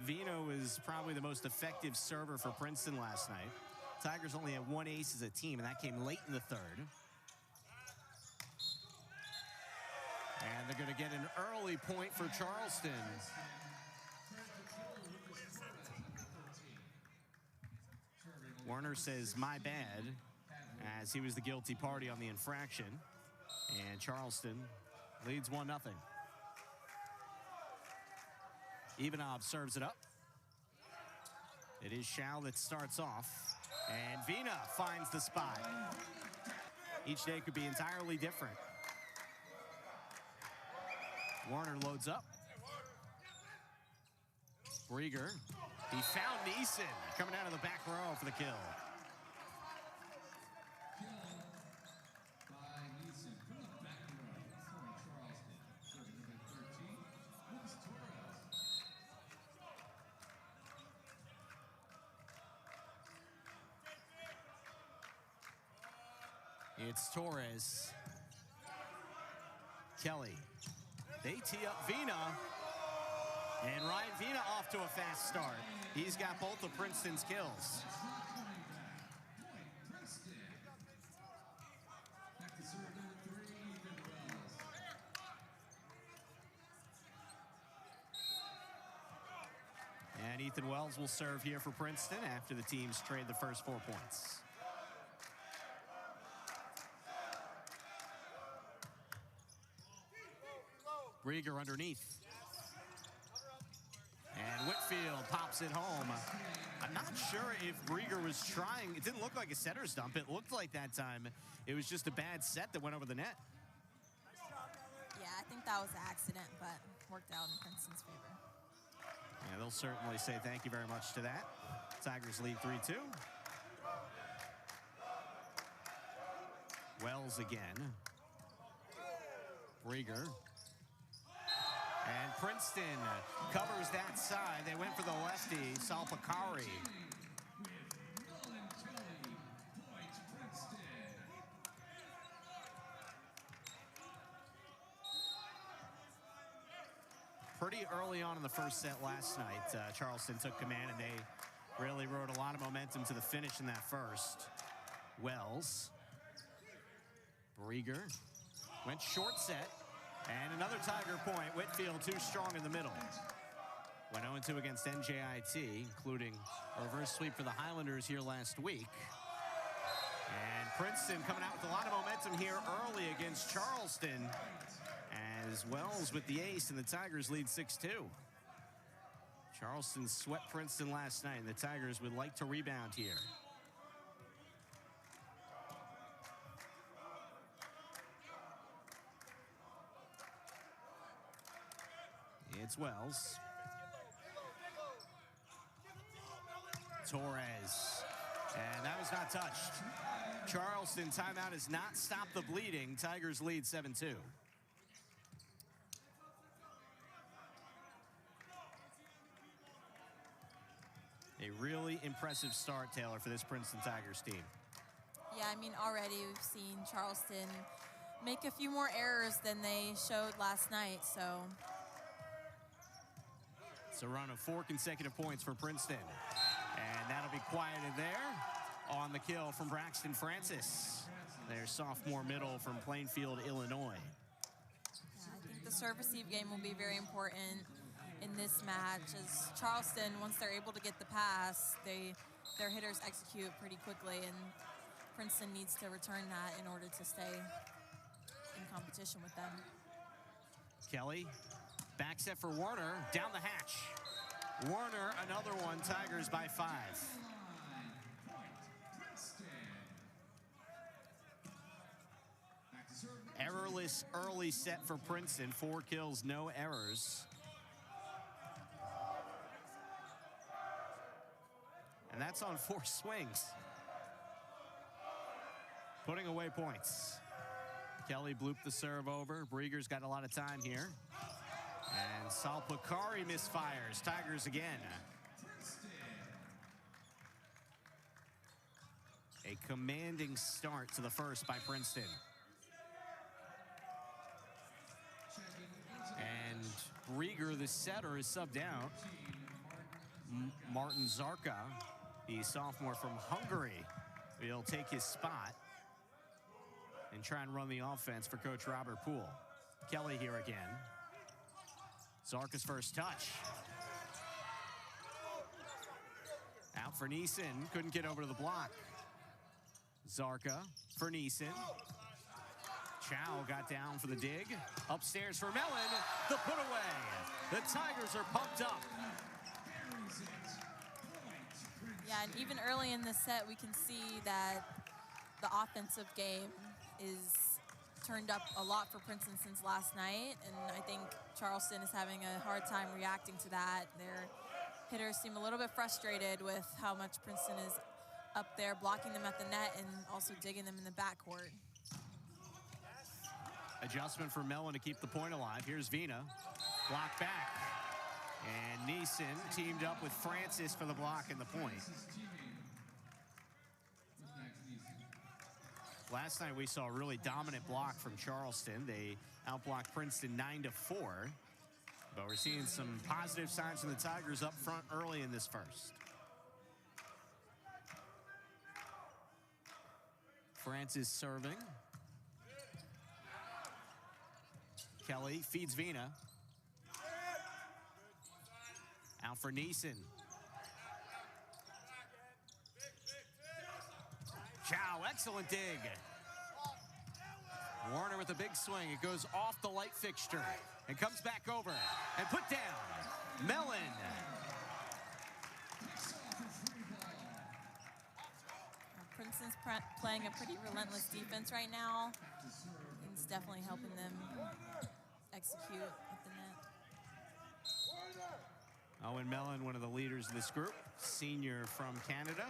Vina was probably the most effective server for Princeton last night. Tigers only had 1 ace as a team, and that came late in the third. And they're going to get an early point for Charleston. Warner says, my bad, as he was the guilty party on the infraction. And Charleston leads 1-0. Ivanov serves it up. It is Shao that starts off. And Vina finds the spot. Each day could be entirely different. Warner loads up. Brieger. He found Neeson coming out of the back row for the kill. It's Torres. Kelly. They tee up Vina. And Ryan Vina off to a fast start. He's got both of Princeton's kills. And Ethan Wells will serve here for Princeton after the teams trade the first 4 points. Brieger underneath. And Whitfield pops it home. I'm not sure if Brieger was trying. It didn't look like a setter's dump. It looked like that time it was just a bad set that went over the net. Yeah, I think that was an accident, but worked out in Princeton's favor. Yeah, they'll certainly say thank you very much to that. Tigers lead 3-2. Wells again. Brieger. And Princeton covers that side. They went for the lefty, Salpakari. Pretty early on in the first set last night, Charleston took command, and they really rode a lot of momentum to the finish in that first. Wells. Brieger. Went short set. And another Tiger point. Whitfield too strong in the middle. Went 0-2 against NJIT, including a reverse sweep for the Highlanders here last week. And Princeton coming out with a lot of momentum here early against Charleston, as Wells with the ace, and the Tigers lead 6-2. Charleston swept Princeton last night, and the Tigers would like to rebound here. It's Wells. Torres. And that was not touched. Charleston timeout has not stopped the bleeding. Tigers lead 7-2. A really impressive start, Taylor, for this Princeton Tigers team. Yeah, I mean, already we've seen Charleston make a few more errors than they showed last night, so. It's a run of 4 consecutive points for Princeton. And that'll be quieted there on the kill from Braxton Francis, their sophomore middle from Plainfield, Illinois. Yeah, I think the serve-receive game will be very important in this match, as Charleston, once they're able to get the pass, their hitters execute pretty quickly, and Princeton needs to return that in order to stay in competition with them. Kelly, back set for Warner, down the hatch. Warner, another one, Tigers by 5. Errorless early set for Princeton, 4 kills, no errors. And that's on 4 swings. Putting away points. Kelly blooped the serve over. Brieger's got a lot of time here. And Salpakari misfires. Tigers again. A commanding start to the first by Princeton. And Brieger, the setter, is subbed out. Martin Zarka, the sophomore from Hungary, will take his spot and try and run the offense for Coach Robert Poole. Kelly here again. Zarka's first touch. Out for Neeson, couldn't get over to the block. Zarka for Neeson. Chow got down for the dig. Upstairs for Mellon, the put away. The Tigers are pumped up. Yeah, and even early in the set, we can see that the offensive game is turned up a lot for Princeton since last night, and I think Charleston is having a hard time reacting to that. Their hitters seem a little bit frustrated with how much Princeton is up there blocking them at the net and also digging them in the backcourt. Adjustment for Mellon to keep the point alive. Here's Vina, block back. And Neeson teamed up with Francis for the block and the point. Last night we saw a really dominant block from Charleston. They outblocked Princeton 9-4. But we're seeing some positive signs from the Tigers up front early in this first. Francis serving. Kelly feeds Vina. Out for Neeson. Chow, excellent dig. Warner with a big swing. It goes off the light fixture and comes back over and put down. Mellon. Princeton's playing a pretty relentless defense right now. It's definitely helping them execute at the net. Owen Mellon, one of the leaders of this group, senior from Canada.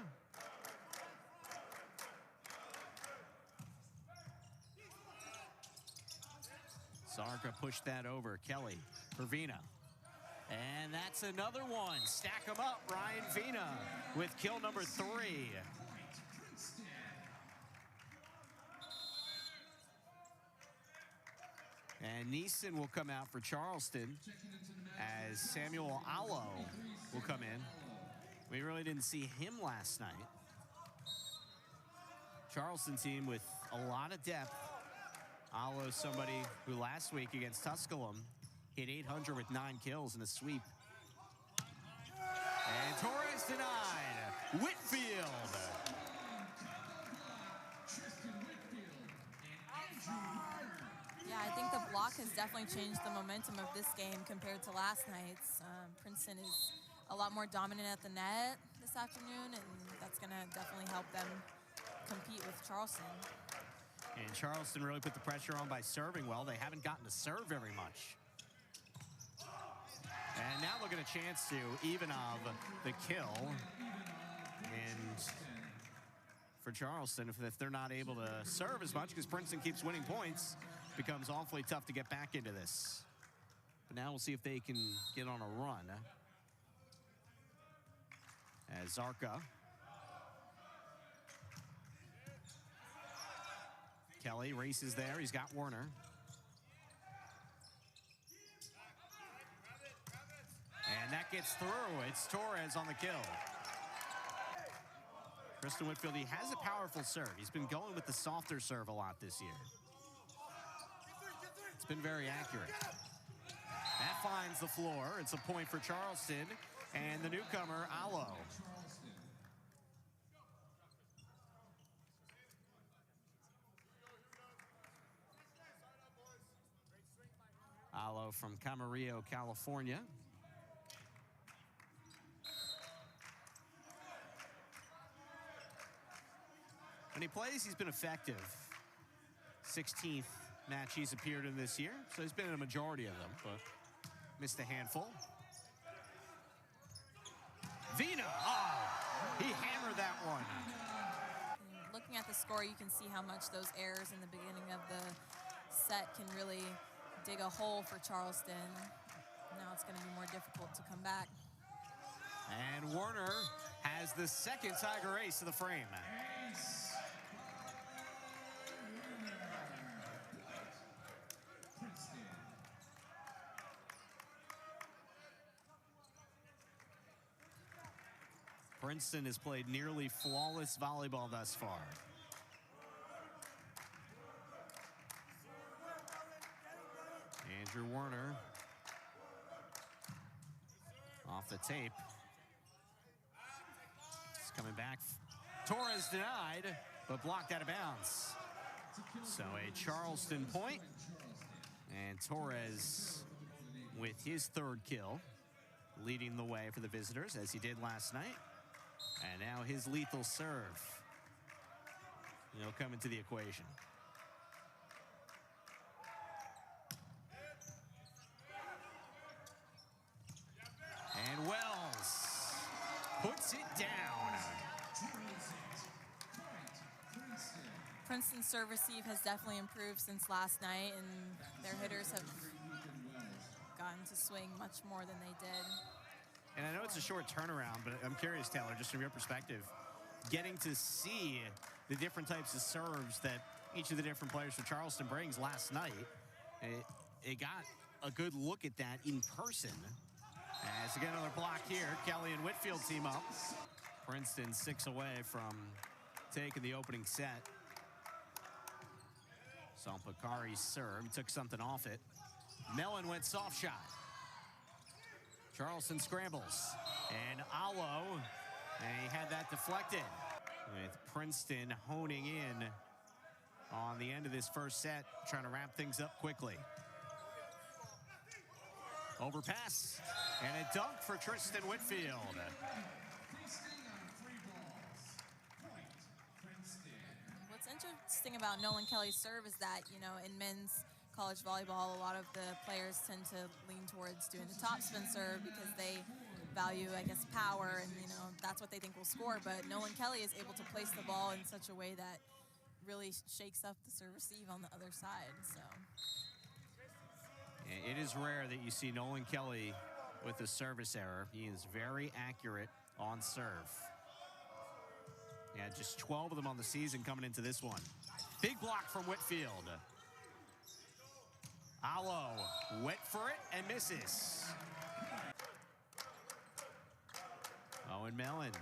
Zarka pushed that over. Kelly for Vina. And that's another one. Stack them up. Ryan Vina with kill number 3. And Neeson will come out for Charleston as Samuel Allo will come in. We really didn't see him last night. Charleston team with a lot of depth. Allo, somebody who last week against Tusculum hit 800 with 9 kills in a sweep. And Torres denied. Whitfield. Yeah, I think the block has definitely changed the momentum of this game compared to last night's. Princeton is a lot more dominant at the net this afternoon, and that's going to definitely help them compete with Charleston. And Charleston really put the pressure on by serving well. They haven't gotten to serve very much. And now they'll get a chance to Ivanov the kill. And for Charleston, if they're not able to serve as much because Princeton keeps winning points, it becomes awfully tough to get back into this. But now we'll see if they can get on a run. As Zarka. Kelly races there. He's got Warner. And that gets through. It's Torres on the kill. Kristen Whitfield, he has a powerful serve. He's been going with the softer serve a lot this year. It's been very accurate. That finds the floor. It's a point for Charleston and the newcomer, Allo. Allo from Camarillo, California. When he plays, he's been effective. 16th match he's appeared in this year, so he's been in a majority of them, but missed a handful. Vina, oh, he hammered that one. Looking at the score, you can see how much those errors in the beginning of the set can really dig a hole for Charleston. Now it's going to be more difficult to come back. And Warner has the second Tiger ace to the frame. Princeton has played nearly flawless volleyball thus far. Andrew Werner off the tape. He's coming back. Torres denied, but blocked out of bounds. So a Charleston point. And Torres with his third kill, leading the way for the visitors as he did last night. And now his lethal serve, come into the equation. And Wells puts it down. Princeton's serve receive has definitely improved since last night, and their hitters have gotten to swing much more than they did. And I know it's a short turnaround, but I'm curious, Taylor, just from your perspective, getting to see the different types of serves that each of the different players for Charleston brings last night. It got a good look at that in person. As again, another block here. Kelly and Whitfield team up. Princeton 6 away from taking the opening set. Salpakari's serve. He took something off it. Mellon went soft shot. Charleston scrambles. And Allo, and he had that deflected. With Princeton honing in on the end of this first set, trying to wrap things up quickly. Overpass, and a dunk for Tristan Whitfield. What's interesting about Nolan Kelly's serve is that, in men's college volleyball, a lot of the players tend to lean towards doing the topspin serve because they value, I guess, power, and, that's what they think will score. But Nolan Kelly is able to place the ball in such a way that really shakes up the serve receive on the other side, so. It is rare that you see Nolan Kelly with a service error. He is very accurate on serve. Yeah, just 12 of them on the season coming into this one. Big block from Whitfield. Allo went for it and misses. Owen Mellon.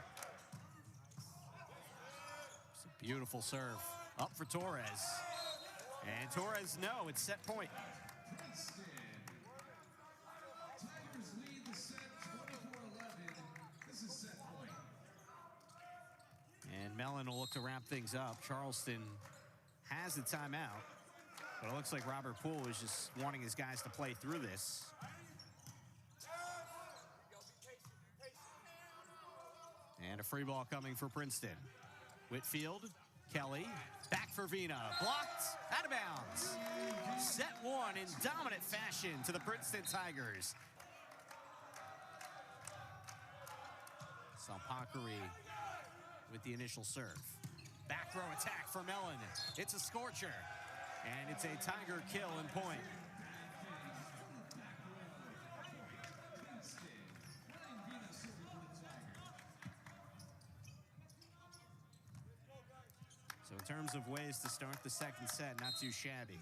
It's a beautiful serve. Up for Torres. And Torres, no, it's set point. And Mellon will look to wrap things up. Charleston has the timeout, but it looks like Robert Poole is just wanting his guys to play through this. And a free ball coming for Princeton. Whitfield, Kelly, back for Vina, blocked, out of bounds. Set one in dominant fashion to the Princeton Tigers. Salpakari with the initial serve. Back row attack for Mellon. It's a scorcher, and it's a Tiger kill and point. So in terms of ways to start the second set, not too shabby.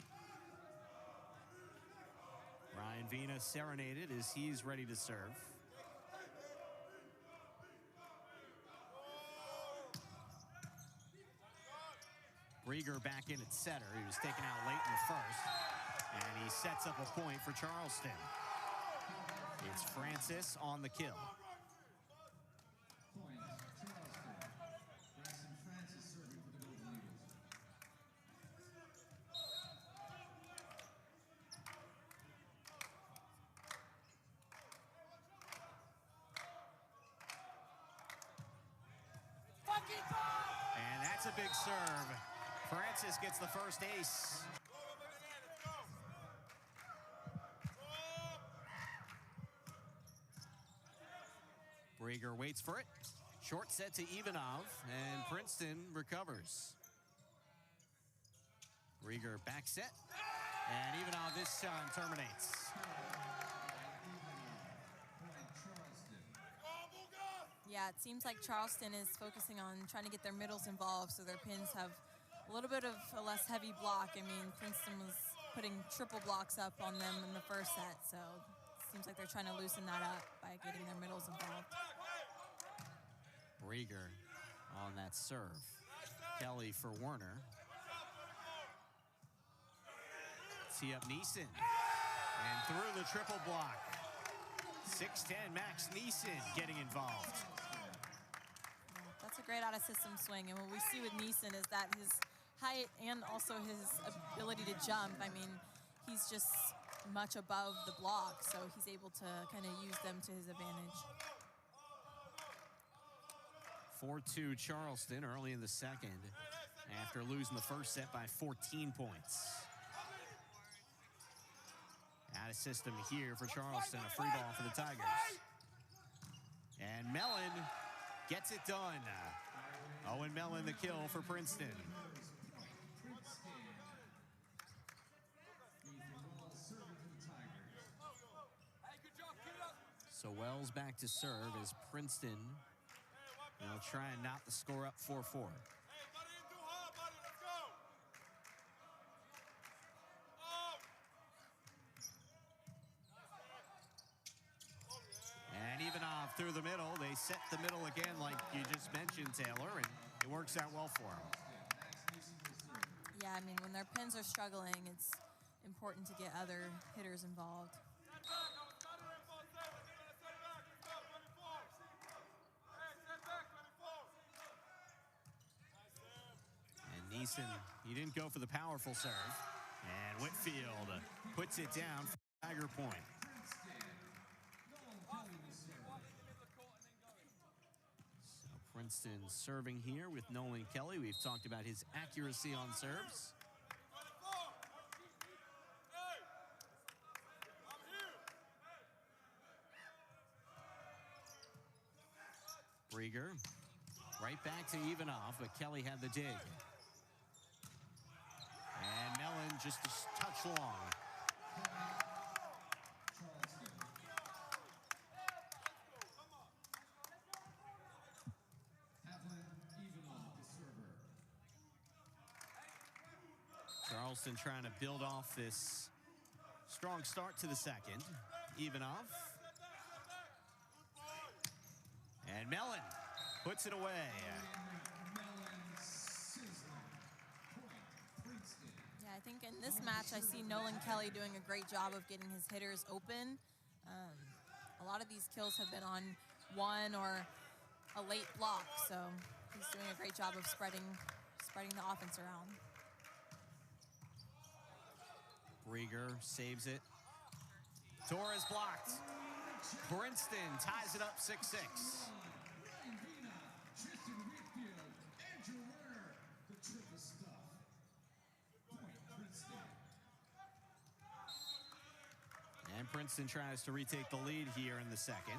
Ryan Vina serenaded as he's ready to serve. Rieger back in at setter. He was taken out late in the first, and he sets up a point for Charleston. It's Francis on the kill. And that's a big serve. Francis gets the first ace. Rieger waits for it. Short set to Ivanov, and Princeton recovers. Rieger back set, and Ivanov this time terminates. Yeah, it seems like Charleston is focusing on trying to get their middles involved so their pins have a little bit of a less heavy block. I mean, Princeton was putting triple blocks up on them in the first set, so it seems like they're trying to loosen that up by getting their middles involved. Brieger on that serve. Kelly for Werner. Tee up Neeson. And through the triple block. 6'10" Max Neeson getting involved. That's a great out-of-system swing. And what we see with Neeson is that his height and also his ability to jump, I mean, he's just much above the block, so he's able to kind of use them to his advantage. 4-2 Charleston early in the second after losing the first set by 14 points. Out of system here for Charleston, a free ball for the Tigers. And Mellon gets it done. Owen Mellon the kill for Princeton. So Wells back to serve as Princeton will try and knock the score up 4-4. And even off through the middle. They set the middle again like you just mentioned, Taylor, and it works out well for them. Yeah, I mean, when their pins are struggling, it's important to get other hitters involved. Neeson, he didn't go for the powerful serve. And Whitfield puts it down for Tiger point. So Princeton serving here with Nolan Kelly. We've talked about his accuracy on serves. Brieger right back to Ivanov, but Kelly had the dig. And Mellon just a touch long. Charleston trying to build off this strong start to the second. Ivanov. And Mellon puts it away. I think in this match, I see Nolan Kelly doing a great job of getting his hitters open. A lot of these kills have been on one or a late block, so he's doing a great job of spreading the offense around. Brieger saves it. Torres blocked. Princeton ties it up 6-6. And Princeton tries to retake the lead here in the second.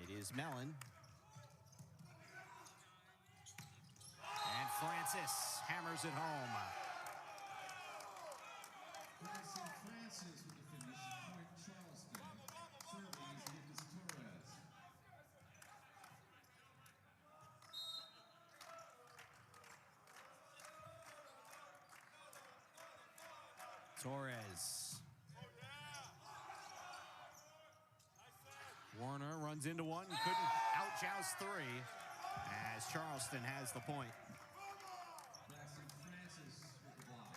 It is Mellon. And Francis hammers it home. Francis with the finish. Point Charleston. Serving is Lucas Torres. Torres. Warner runs into one, couldn't outjoust three as Charleston has the point. Francis with the block.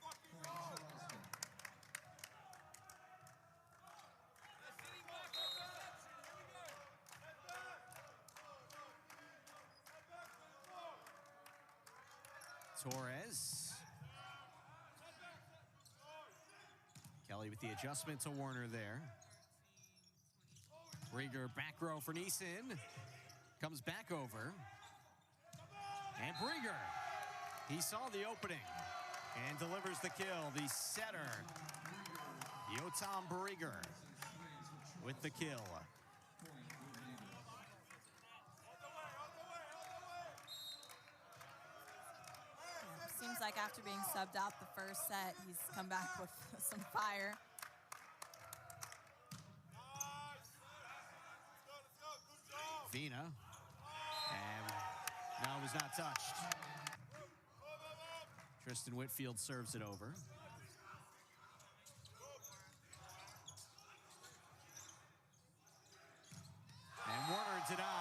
Point Charleston. Torres. Kelly with the adjustment to Warner there. Brieger back row for Neeson. Comes back over. And Brieger. He saw the opening and delivers the kill. The setter, Yotam Brieger, with the kill. Seems like after being subbed out the first set, he's come back with some fire. Vina. And no, it was not touched. Tristan Whitfield serves it over. And Warner denied.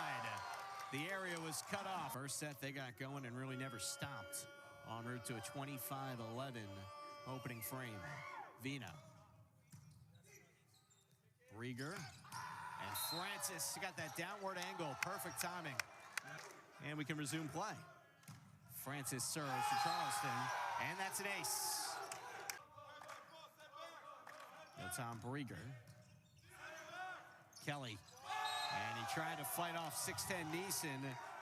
was cut off. First set they got going and really never stopped. En route to a 25-11 opening frame. Vina. Rieger. And Francis got that downward angle. Perfect timing. And we can resume play. Francis serves for Charleston. And that's an ace. No Tom Rieger. Kelly. And he tried to fight off 6'10 Neeson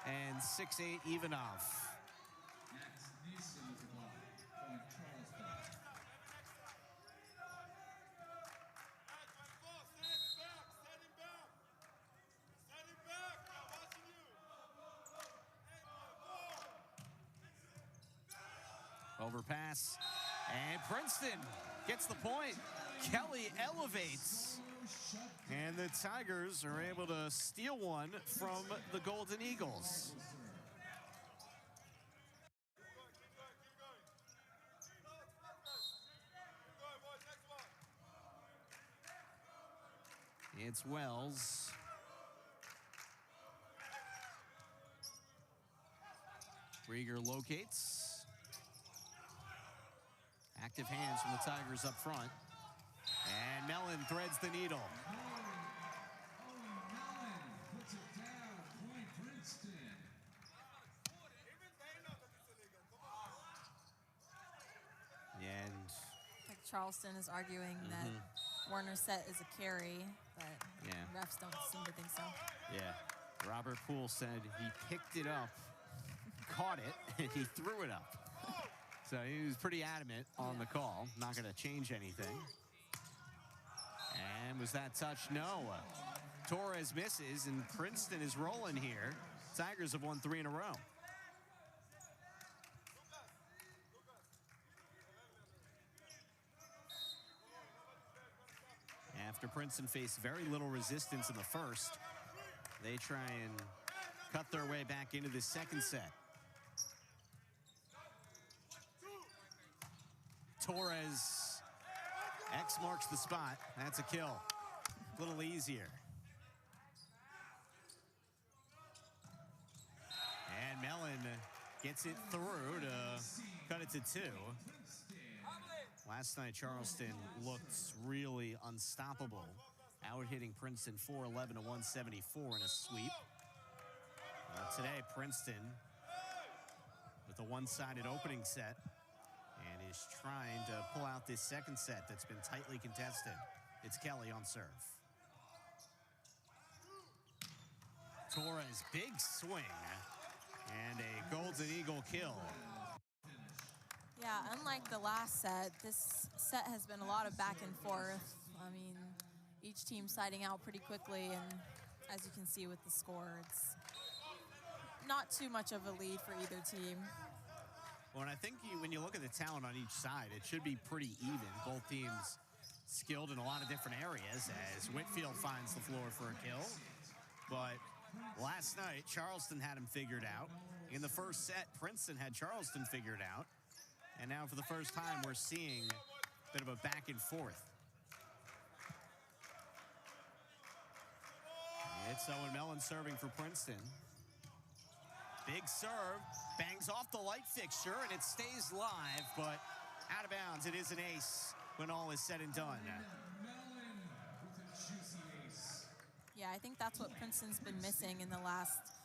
and 6'8 Ivanov. Overpass, and Princeton gets the point. Kelly elevates, and the Tigers are able to steal one from the Golden Eagles. It's Wells. Rieger locates. Active hands from the Tigers up front. And Mellon threads the needle. Mellon puts it down. Point Princeton. And Like Charleston is arguing that Warner's set is a carry, but Yeah. refs don't seem to think so. yeah, Robert Poole said he picked it up, caught it, and he threw it up. So he was pretty adamant on the call, not going to change anything. And was that touch? No. Torres misses, and Princeton is rolling here. Tigers have won 3 in a row. After Princeton faced very little resistance in the first, they try and cut their way back into the second set. Torres, X marks the spot. That's a kill. A little easier. And Mellon gets it through to cut it to 2. Last night, Charleston looked really unstoppable, out-hitting Princeton 411 to 174 in a sweep. Today, Princeton with a one-sided opening set and is trying to pull out this second set that's been tightly contested. It's Kelly on serve. Torres, big swing, and a Golden Eagle kill. Yeah, unlike the last set, this set has been a lot of back and forth. I mean, each team siding out pretty quickly, and as you can see with the score, it's not too much of a lead for either team. Well, and I think when you look at the talent on each side, it should be pretty even. Both teams skilled in a lot of different areas as Whitfield finds the floor for a kill. But last night, Charleston had him figured out. In the first set, Princeton had Charleston figured out. And now for the first time, we're seeing a bit of a back and forth. It's Owen Mellon serving for Princeton. Big serve, bangs off the light fixture, and it stays live, but out of bounds. It is an ace when all is said and done. Mellon with a juicy ace. Yeah, I think that's what Princeton's been missing in the last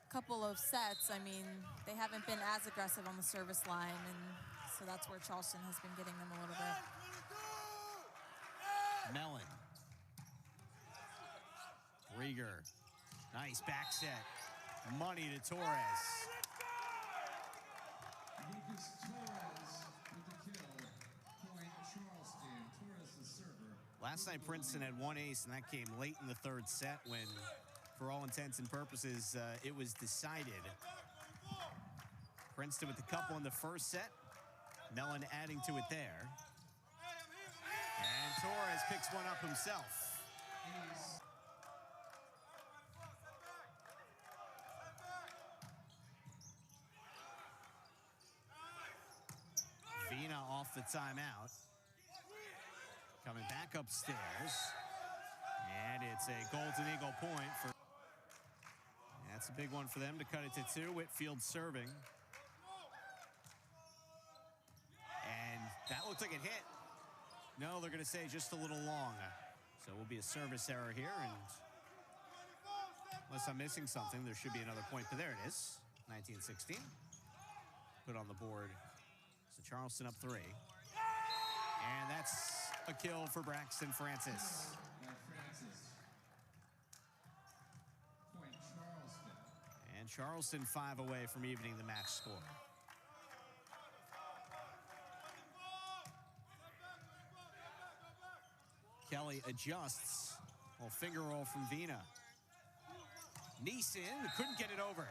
couple of sets. I mean, they haven't been as aggressive on the service line, and so that's where Charleston has been getting them a little bit. Mellon. Rieger. Nice back set. Money to Torres. Lucas Torres with the kill. Point Charleston. Torres the server. Last night, Princeton had one ace, and that came late in the third set when, for all intents and purposes, it was decided. Princeton with the couple in the first set. Mellon adding to it there. And Torres picks one up himself. Ace. Vina off the timeout. Coming back upstairs. And it's a Golden Eagle point for... That's a big one for them to cut it to 2. Whitfield serving. And that looked like it hit. No, they're going to say just a little long. So it will be a service error here. And unless I'm missing something, there should be another point. But there it is. 19-16. Put on the board. So Charleston up 3. And that's a kill for Braxton Francis. Point Charleston. And Charleston 5 away from evening the match score. Kelly adjusts. Well, finger roll from Vina. Neeson couldn't get it over.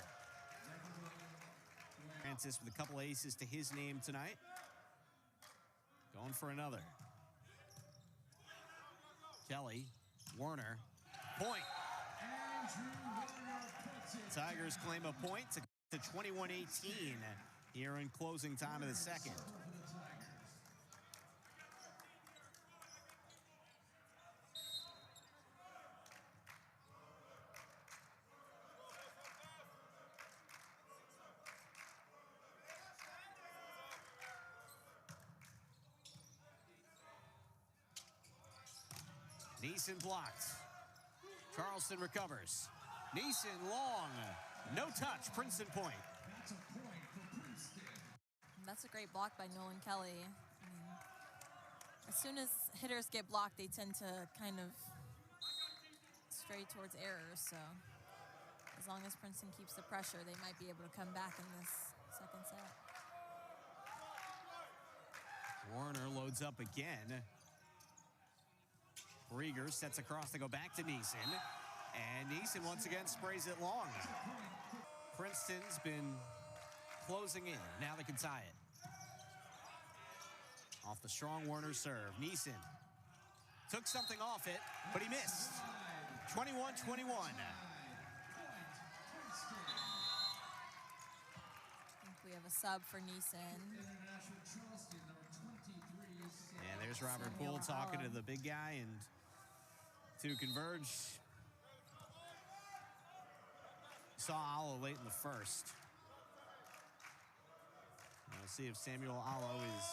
Francis with a couple aces to his name tonight. Going for another. Kelly, Werner, point. Tigers claim a point to 21-18 here in closing time of the second. Neeson blocked. Charleston recovers. Neeson long. No touch. Princeton point. That's a point for Princeton. That's a great block by Nolan Kelly. I mean, as soon as hitters get blocked, they tend to kind of stray towards errors. So as long as Princeton keeps the pressure, they might be able to come back in this second set. Warner loads up again. Rieger sets across to go back to Neeson. And Neeson once again sprays it long. Princeton's been closing in. Now they can tie it. Off the strong Warner serve. Neeson took something off it, but he missed. 21-21. I think we have a sub for Neeson. International Charleston, number 23. And there's Robert Poole talking to the big guy, and to converge. Saw Allo late in the first. We'll see if Samuel Allo is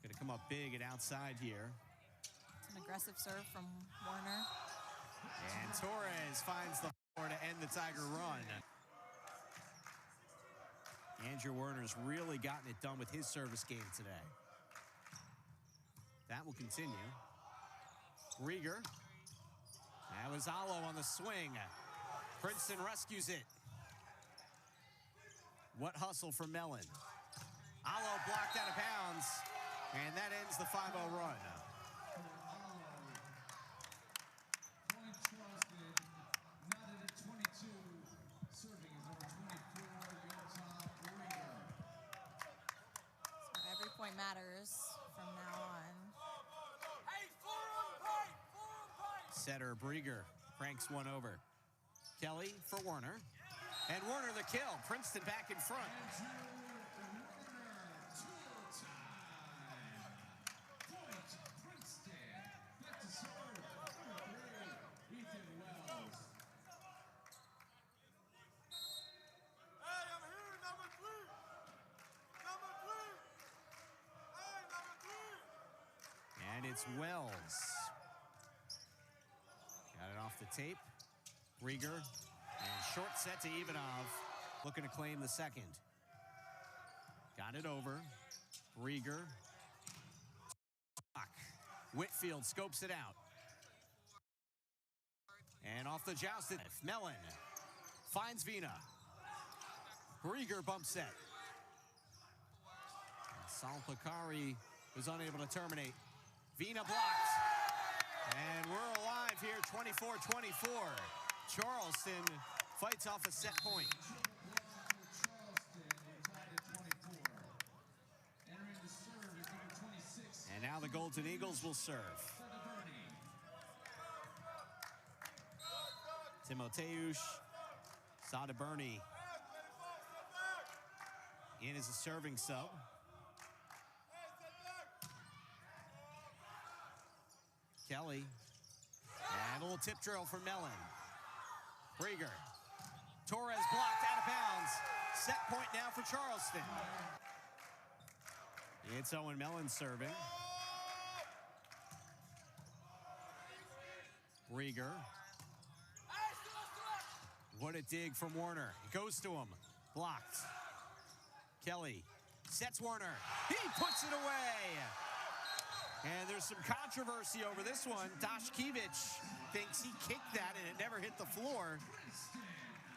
going to come up big and outside here. It's an aggressive serve from Warner. And Torres finds the floor to end the Tiger run. Andrew Werner's really gotten it done with his service game today. That will continue. Rieger. That was Allo on the swing. Princeton rescues it. What hustle from Mellon. Allo blocked out of bounds, and that ends the 5-0 run. Point Charleston, knotted at 22. Serving is number 24, Utah Rieger. So every point matters from now on. Setter Brieger cranks one over. Kelly for Werner. And Werner the kill. Princeton back in front. And it's Wells. Got it off the tape. Rieger. And short set to Ivanov. Looking to claim the second. Got it over. Rieger. Whitfield scopes it out. And off the jousted. Mellon finds Vina. Rieger bump set. Salpakari was unable to terminate. Vina blocked. And we're alive here, 24-24. Charleston fights off a set point. And now the Golden Eagles will serve. Timoteusz Sadaberny in as a serving sub. Kelly. And a little tip drill from Mellon. Rieger. Torres blocked out of bounds. Set point now for Charleston. It's Owen Mellon serving. Rieger. What a dig from Warner. He goes to him. Blocked. Kelly sets Warner. He puts it away. And there's some controversy over this one. Dashkevich thinks he kicked that and it never hit the floor.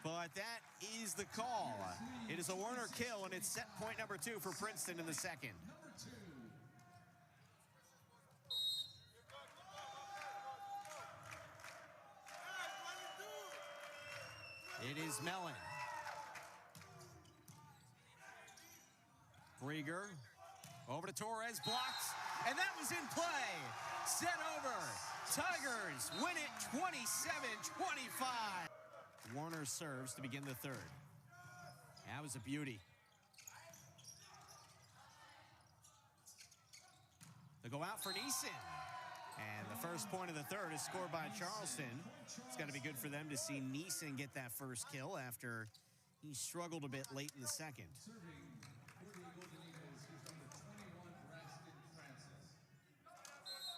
But that is the call. It is a Warner kill, and it's set point number 2 for Princeton in the second. It is Mellon. Rieger over to Torres, blocked, and that was in play. Set over. Tigers win it 27-25. Warner serves to begin the third. That was a beauty. They go out for Neeson. And the first point of the third is scored by Charleston. It's got to be good for them to see Neeson get that first kill after he struggled a bit late in the second. Serving for the Golden Eagles is number 21, Braxton Francis.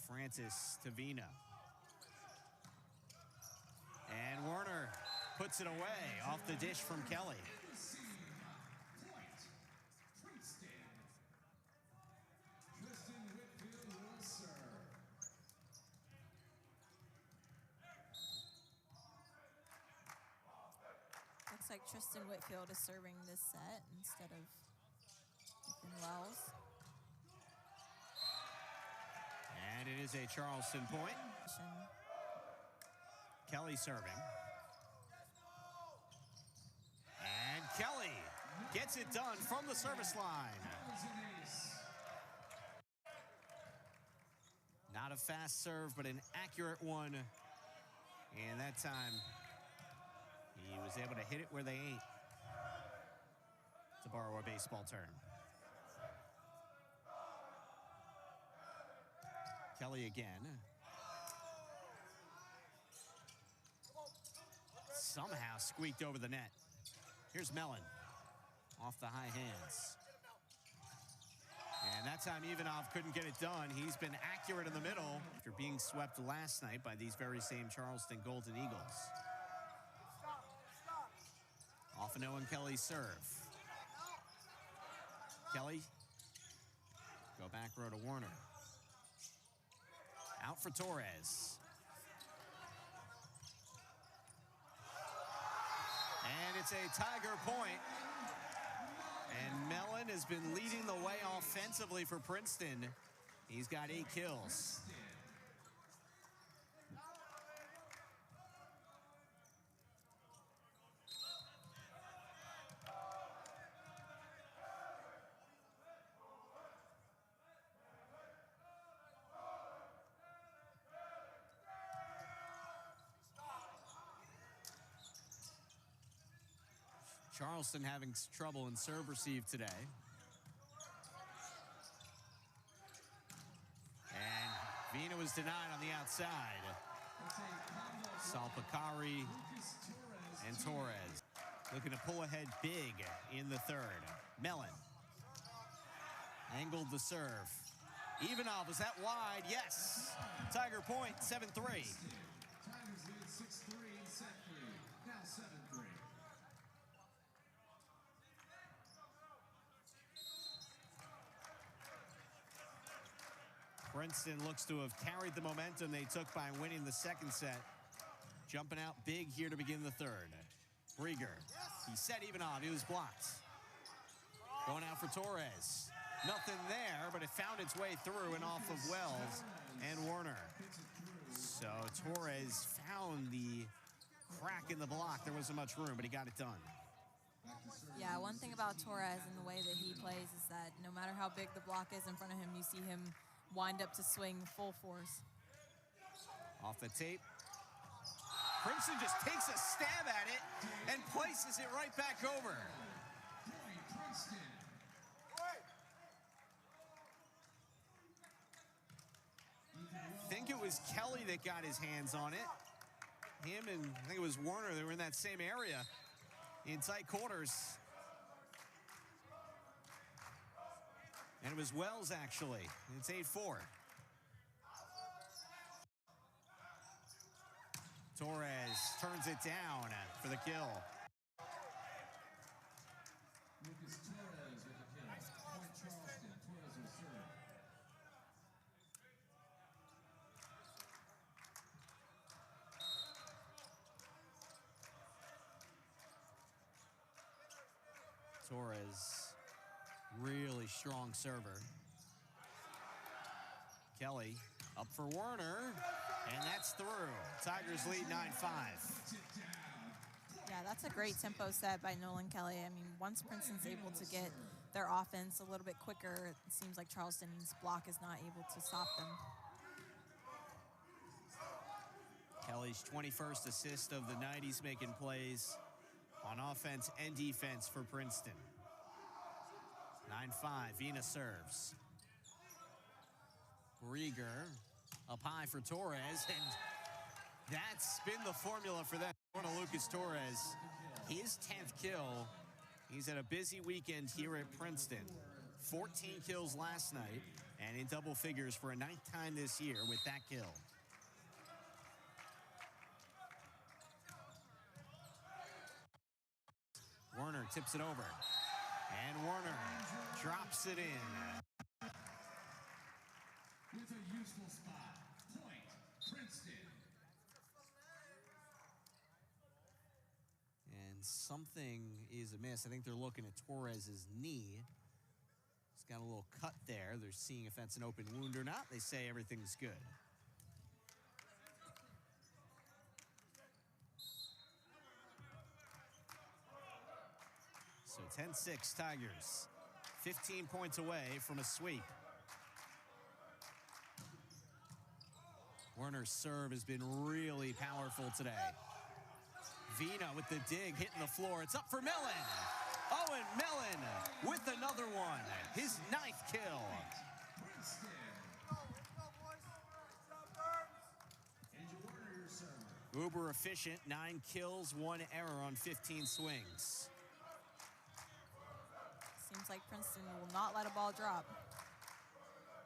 Francis to Vina. And Warner puts it away off the dish from Kelly. Looks like Tristan Whitfield is serving this set instead of Ethan Wells. And it is a Charleston point. Kelly serving. And Kelly gets it done from the service line. Not a fast serve, but an accurate one. And that time, he was able to hit it where they ain't, to borrow a baseball term. Kelly again. Somehow squeaked over the net. Here's Mellon off the high hands. And that time Ivanov couldn't get it done. He's been accurate in the middle after being swept last night by these very same Charleston Golden Eagles. Off an Owen Kelly serve. Kelly, go back row to Warner. Out for Torres. And it's a Tiger point. And Mellon has been leading the way offensively for Princeton. He's got 8 kills. Charleston having trouble in serve receive today. And Vina was denied on the outside. Salpakari and Torres looking to pull ahead big in the third. Mellon angled the serve. Ivanov, was that wide? Yes. Tiger point, 7-3. Tigers lead 6-3 in set 3. Now 7-3. Princeton looks to have carried the momentum they took by winning the second set. Jumping out big here to begin the third. Rieger, he set Ivanov, he was blocked. Going out for Torres. Nothing there, but it found its way through and off of Wells and Warner. So Torres found the crack in the block. There wasn't much room, but he got it done. Yeah, one thing about Torres and the way that he plays is that no matter how big the block is in front of him, you see him wind up to swing full force. Off the tape. Princeton just takes a stab at it and places it right back over. was Kelly that got his hands on it. Him and I think it was Warner, they were in that same area in tight quarters. And it was Wells, actually. It's 8-4. Torres turns it down for the kill. Lucas Torres with the kill. Point Charleston. Torres will serve. Torres, really strong server. Kelly up for Warner, and that's through. Tigers lead 9-5. Yeah, that's a great tempo set by Nolan Kelly. I mean, once Princeton's able to get their offense a little bit quicker, it seems like Charleston's block is not able to stop them. Kelly's 21st assist of the night. He's making plays on offense and defense for Princeton. 9-5, Vina serves. Rieger up high for Torres, and that's been the formula for that. Lucas Torres, his 10th kill. He's had a busy weekend here at Princeton. 14 kills last night, and in double figures for a 9th time this year with that kill. Warner tips it over, and Warner drops it in. With a useful spot. Point Princeton. And something is amiss. I think they're looking at Torres's knee. He's got a little cut there. They're seeing if that's an open wound or not. They say everything's good. So 10-6 Tigers. 15 points away from a sweep. Werner's serve has been really powerful today. Vina with the dig, hitting the floor. It's up for Mellon. Owen Mellon with another one. His 9th kill. Uber efficient, 9 kills, 1 error on 15 swings. Seems like Princeton will not let a ball drop.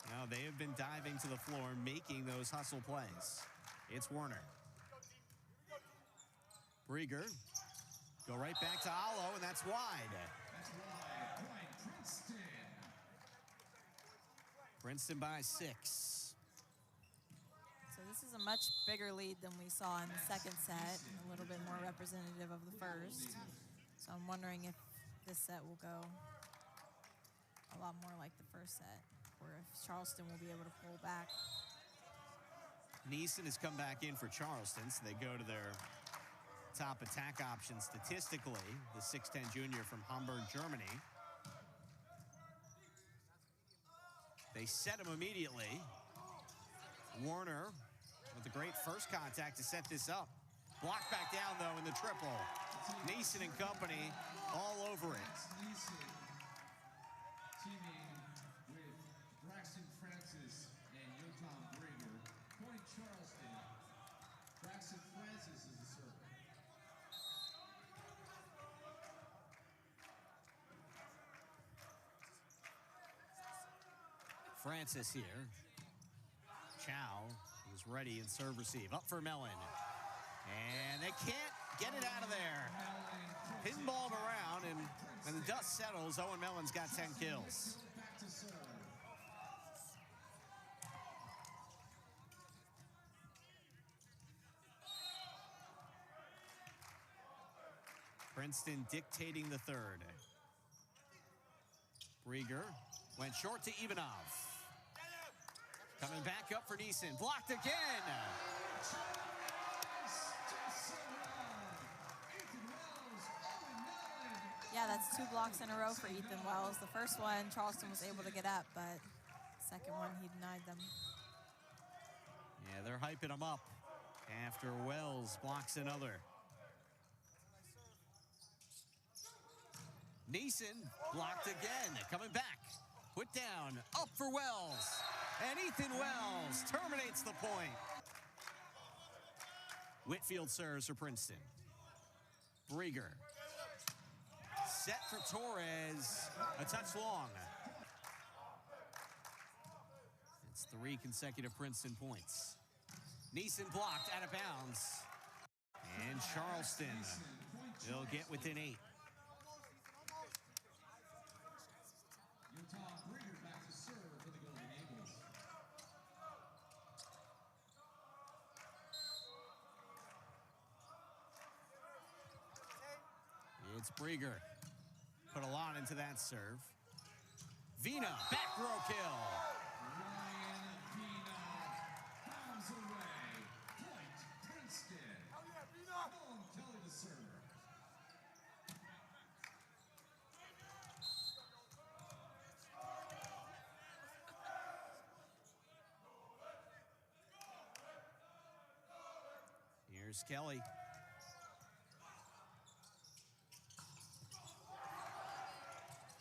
No, they have been diving to the floor, making those hustle plays. It's Warner. Rieger, go right back to Allo, and that's wide. That's wide. Point Princeton. Princeton by 6. So this is a much bigger lead than we saw in the second set, a little bit more representative of the first. So I'm wondering if this set will go a lot more like the first set, or if Charleston will be able to pull back. Neeson has come back in for Charleston, so they go to their top attack option statistically, the 6'10 junior from Hamburg, Germany. They set him immediately. Warner with a great first contact to set this up. Blocked back down, though, in the triple. Neeson and company all over it. Neeson teaming with Braxton Francis and Yotam Rieger. Point Charleston. Braxton Francis is the server. Francis here. Chow is ready in serve receive. Up for Mellon. And they can't get it out of there. Pinballed around, and when the dust settles, Owen Mellon's got 10 kills. Back to serve. Princeton dictating the third. Rieger went short to Ivanov. Coming back up for Neeson. Blocked again. Yeah, that's 2 blocks in a row for Ethan Wells. The first one, Charleston was able to get up, but the second one, he denied them. Yeah, they're hyping him up after Wells blocks another. Neeson blocked again. Coming back. Put down. Up for Wells. And Ethan Wells terminates the point. Whitfield serves for Princeton. Brieger. Set for Torres. A touch long. It's 3 consecutive Princeton points. Neeson blocked out of bounds. And Charleston will get within 8. Back to serve for the Golden Eagles. It's Brieger. Put a lot into that serve. Vina, back row kill. Ryan Vina pounds away. Point Princeton. Dillon Kelly the server. Here's Kelly.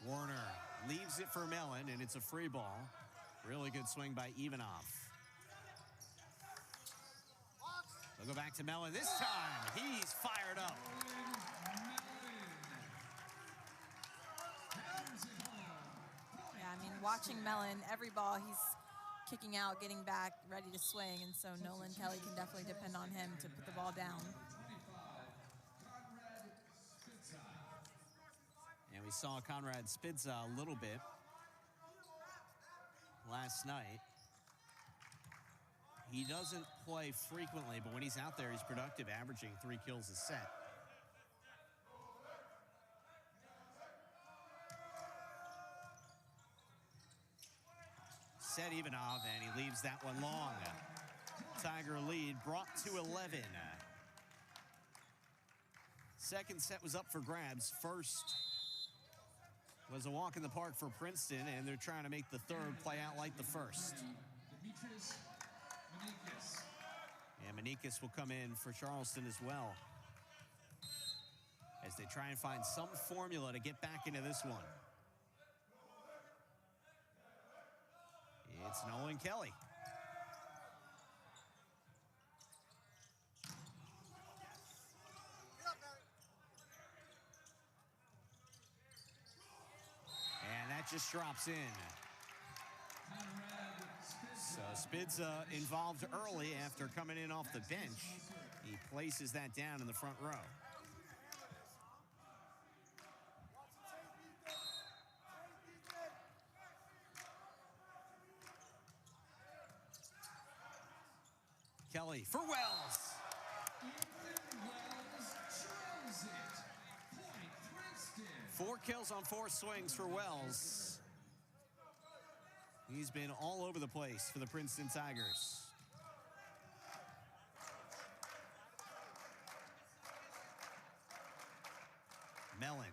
Warner leaves it for Mellon, and it's a free ball. Really good swing by Ivanov. They'll go back to Mellon this time. He's fired up. Yeah, I mean, watching Mellon, every ball he's kicking out, getting back, ready to swing, and so Nolan Kelly can definitely depend on him to put the ball down. And we saw Conrad Spidza a little bit last night. He doesn't play frequently, but when he's out there, he's productive, averaging 3 kills a set. Set Ivanov, and he leaves that one long. Tiger lead brought to 11. Second set was up for grabs. First was a walk in the park for Princeton, and they're trying to make the third play out like the first. And Manikis will come in for Charleston as well, as they try and find some formula to get back into this one. It's Nolan Kelly. And that just drops in. So Spidza involved early after coming in off the bench. He places that down in the front row. Kelly for Wells. 4 kills on 4 swings for Wells. He's been all over the place for the Princeton Tigers. Mellon.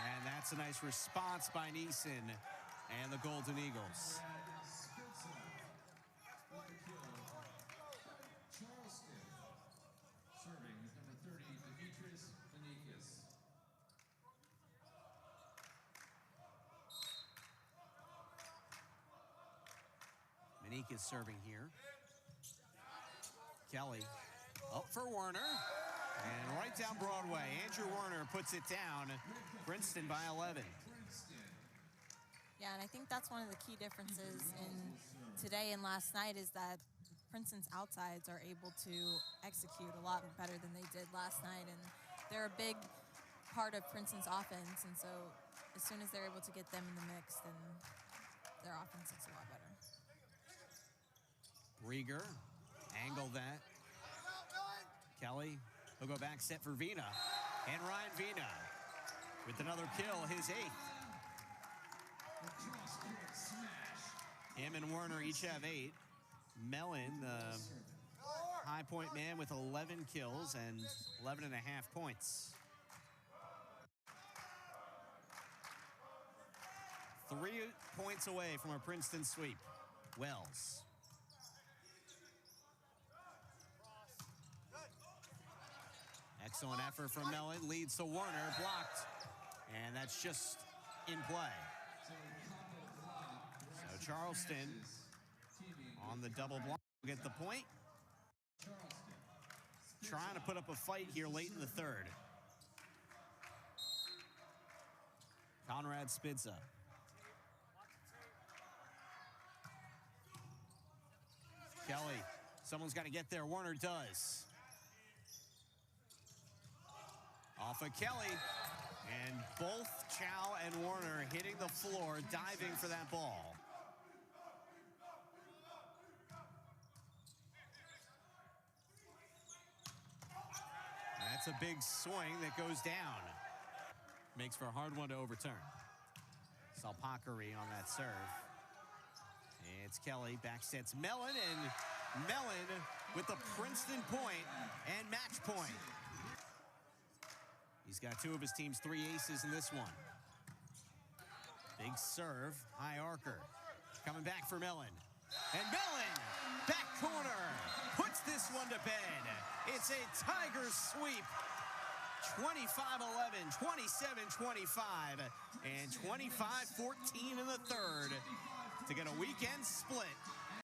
And that's a nice response by Neeson and the Golden Eagles. Charleston serving is number 30, Demetrius Manikis. Manikis serving here. Kelly up for Werner. And right down Broadway, Andrew Werner puts it down. Princeton by 11. Yeah, and I think that's one of the key differences in today and last night is that Princeton's outsides are able to execute a lot better than they did last night, and they're a big part of Princeton's offense, and so as soon as they're able to get them in the mix, then their offense looks a lot better. Brieger, angle that. Kelly will go back, set for Vina. And Ryan Vina with another kill, his 8th. Him and Werner each have 8. Mellon, the high point man, with 11 kills and 11.5 points. 3 points away from a Princeton sweep. Wells. Excellent effort from Mellon, leads to Werner, blocked, and that's just in play. So Charleston on the double block. Get the point. Trying to put up a fight here late in the third. Conrad Spitza. Kelly. Someone's got to get there. Warner does. Off of Kelly. And both Chow and Warner hitting the floor, diving for that ball. That's a big swing that goes down. Makes for a hard one to overturn. Salpakari on that serve. It's Kelly, back sets Mellon, and Mellon with the Princeton point and match point. He's got two of his team's 3 aces in this one. Big serve, high arcer. Coming back for Mellon. And Mellon, back corner, puts this one to bed. It's a Tiger sweep. 25-11, 27-25, and 25-14 in the third to get a weekend split